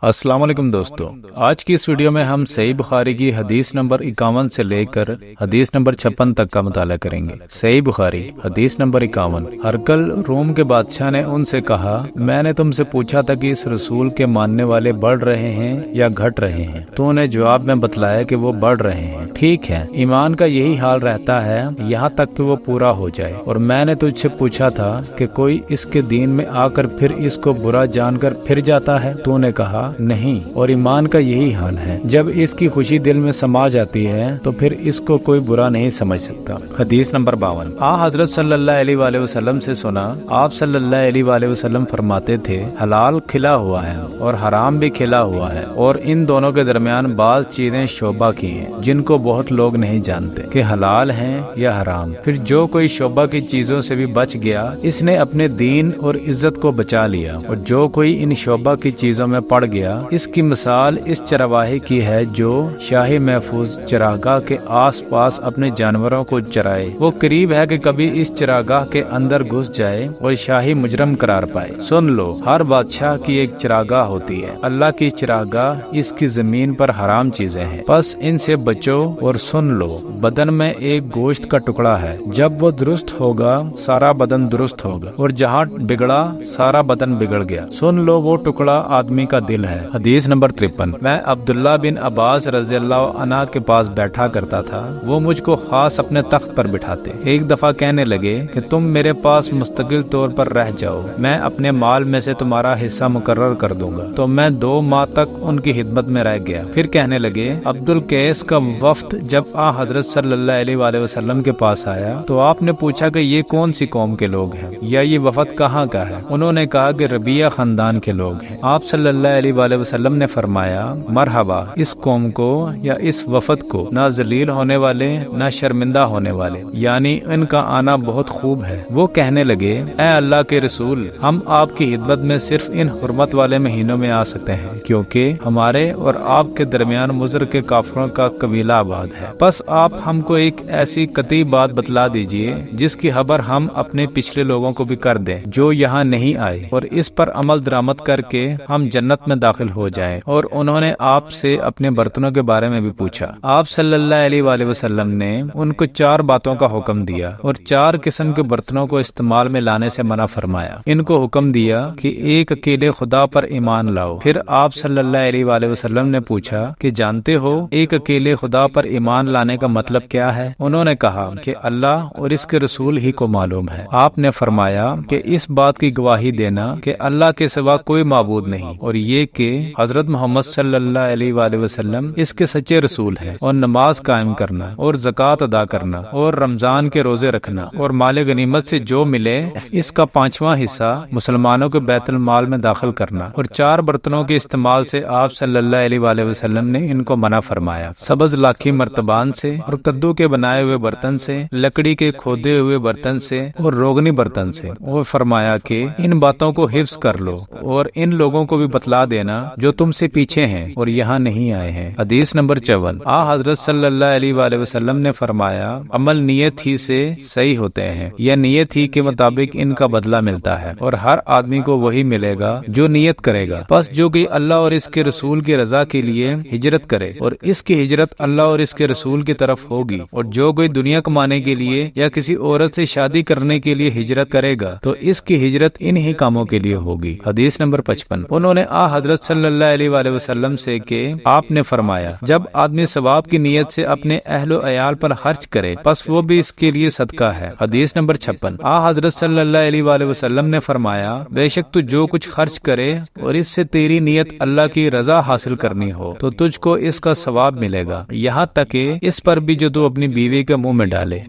السلام علیکم دوستو، آج کی اس ویڈیو میں ہم صحیح بخاری کی حدیث نمبر 51 سے لے کر حدیث نمبر 56 تک کا مطالعہ کریں گے۔ صحیح بخاری حدیث نمبر 51۔ ہرقل روم کے بادشاہ نے ان سے کہا، میں نے تم سے پوچھا تھا کہ اس رسول کے ماننے والے بڑھ رہے ہیں یا گھٹ رہے ہیں؟ تو نے جواب میں بتلایا کہ وہ بڑھ رہے ہیں۔ ٹھیک ہے، ایمان کا یہی حال رہتا ہے یہاں تک کہ وہ پورا ہو جائے۔ اور میں نے تجھ سے پوچھا تھا کہ کوئی اس کے دین میں آ کر پھر اس کو برا جان کر پھر جاتا ہے؟ تو نے کہا نہیں، اور ایمان کا یہی حال ہے، جب اس کی خوشی دل میں سما جاتی ہے تو پھر اس کو کوئی برا نہیں سمجھ سکتا۔ حدیث نمبر 52۔ حضرت صلی اللہ علیہ وآلہ وسلم سے سنا، آپ صلی اللہ علیہ وآلہ وسلم فرماتے تھے، حلال کھلا ہوا ہے اور حرام بھی کھلا ہوا ہے، اور ان دونوں کے درمیان بعض چیزیں شعبہ کی ہیں جن کو بہت لوگ نہیں جانتے کہ حلال ہیں یا حرام۔ پھر جو کوئی شعبہ کی چیزوں سے بھی بچ گیا، اس نے اپنے دین اور عزت کو بچا لیا، اور جو کوئی ان شعبہ کی چیزوں میں پڑ گیا، اس کی مثال اس چرواہے کی ہے جو شاہی محفوظ چراگاہ کے آس پاس اپنے جانوروں کو چرائے۔ وہ قریب ہے کہ کبھی اس چراگاہ کے اندر گھس جائے اور شاہی مجرم قرار پائے۔ سن لو، ہر بادشاہ کی ایک چراگاہ ہوتی ہے، اللہ کی چراگاہ اس کی زمین پر حرام چیزیں ہیں، بس ان سے بچو۔ اور سن لو، بدن میں ایک گوشت کا ٹکڑا ہے، جب وہ درست ہوگا سارا بدن درست ہوگا، اور جہاں بگڑا سارا بدن بگڑ گیا۔ سن لو، وہ ٹکڑا آدمی کا دل ہے۔ حدیث نمبر 53۔ میں عبداللہ بن عباس رضی اللہ عنہ کے پاس بیٹھا کرتا تھا، وہ مجھ کو خاص اپنے تخت پر بٹھاتے۔ ایک دفعہ کہنے لگے کہ تم میرے پاس مستقل طور پر رہ جاؤ، میں اپنے مال میں سے تمہارا حصہ مقرر کر دوں گا۔ تو میں 2 ماہ تک ان کی خدمت میں رہ گیا۔ پھر کہنے لگے، عبدالقیس کا وفد جب حضرت صلی اللہ علیہ وآلہ وسلم کے پاس آیا تو آپ نے پوچھا کہ یہ کون سی قوم کے لوگ ہیں، یا یہ وفد کہاں کا ہے؟ انہوں نے کہا کہ ربیہ خاندان کے لوگ ہیں۔ آپ صلی اللہ علیہ وآلہ وسلم نے فرمایا، مرحبا اس قوم کو یا اس وفد کو، نہ ذلیل ہونے والے نہ شرمندہ ہونے والے، یعنی ان کا آنا بہت خوب ہے۔ وہ کہنے لگے، اے اللہ کے رسول، ہم آپ کی خدمت میں صرف ان حرمت والے مہینوں میں آ سکتے ہیں، کیونکہ ہمارے اور آپ کے درمیان مضر کے کافروں کا قبیلہ آباد ہے۔ بس آپ ہم کو ایک ایسی قطعی بات بتلا دیجئے جس کی خبر ہم اپنے پچھلے لوگوں کو بھی کر دیں جو یہاں نہیں آئے، اور اس پر عمل درآمد کر کے ہم جنت میں داخل ہو جائیں۔ اور انہوں نے آپ سے اپنے برتنوں کے بارے میں بھی پوچھا۔ آپ صلی اللہ علیہ وآلہ وسلم نے ان کو 4 باتوں کا حکم دیا اور 4 قسم کے برتنوں کو استعمال میں لانے سے منع فرمایا۔ ان کو حکم دیا کہ ایک اکیلے خدا پر ایمان لاؤ۔ پھر آپ صلی اللہ علیہ وآلہ وسلم نے پوچھا کہ جانتے ہو ایک اکیلے خدا پر ایمان لانے کا مطلب کیا ہے؟ انہوں نے کہا کہ اللہ اور اس کے رسول ہی کو معلوم ہے۔ آپ نے فرمایا کہ اس بات کی گواہی دینا کہ اللہ کے سوا کوئی معبود نہیں، اور یہ کہ حضرت محمد صلی اللہ علیہ وآلہ وسلم اس کے سچے رسول ہیں، اور نماز قائم کرنا اور زکوٰۃ ادا کرنا اور رمضان کے روزے رکھنا، اور مال غنیمت سے جو ملے اس کا 5واں حصہ مسلمانوں کے بیت المال میں داخل کرنا۔ اور 4 برتنوں کے استعمال سے آپ صلی اللہ علیہ وآلہ وسلم نے ان کو منع فرمایا، سبز لاکھی مرتبان سے، اور کدو کے بنائے ہوئے برتن سے، لکڑی کے کھودے ہوئے برتن سے، اور روغنی برتن سے۔ اور فرمایا کہ ان باتوں کو حفظ کر لو اور ان لوگوں کو بھی بتلا دینا جو تم سے پیچھے ہیں اور یہاں نہیں آئے ہیں۔ حدیث نمبر 54۔ حضرت صلی اللہ علیہ وآلہ وسلم نے فرمایا، عمل نیت ہی سے صحیح ہوتے ہیں، یا نیت ہی کے مطابق ان کا بدلہ ملتا ہے، اور ہر آدمی کو وہی ملے گا جو نیت کرے گا۔ بس جو کہ اللہ اور اس کے رسول کی رضا کے لیے ہجرت کرے، اور اس کی ہجرت اللہ اور اس کے رسول کی طرف ہوگی، اور جو کوئی دنیا کمانے کے لیے یا کسی عورت سے شادی کرنے کے لیے ہجرت کرے گا تو اس کی ہجرت انہی کاموں کے لیے ہوگی۔ حدیث نمبر 55۔ انہوں نے حضرت صلی اللہ علیہ وآلہ وسلم سے کہ آپ نے فرمایا، جب آدمی ثواب کی نیت سے اپنے اہل و عیال پر خرچ کرے پس وہ بھی اس کے لیے صدقہ ہے۔ حدیث نمبر 56۔ حضرت صلی اللہ علیہ وآلہ وسلم نے فرمایا، بے شک تو جو کچھ خرچ کرے اور اس سے تیری نیت اللہ کی رضا حاصل کرنی ہو تو تجھ کو اس کا ثواب ملے گا، یہاں تک کہ اس پر بھی جو تو اپنی بیوی کے منہ میں ڈالے۔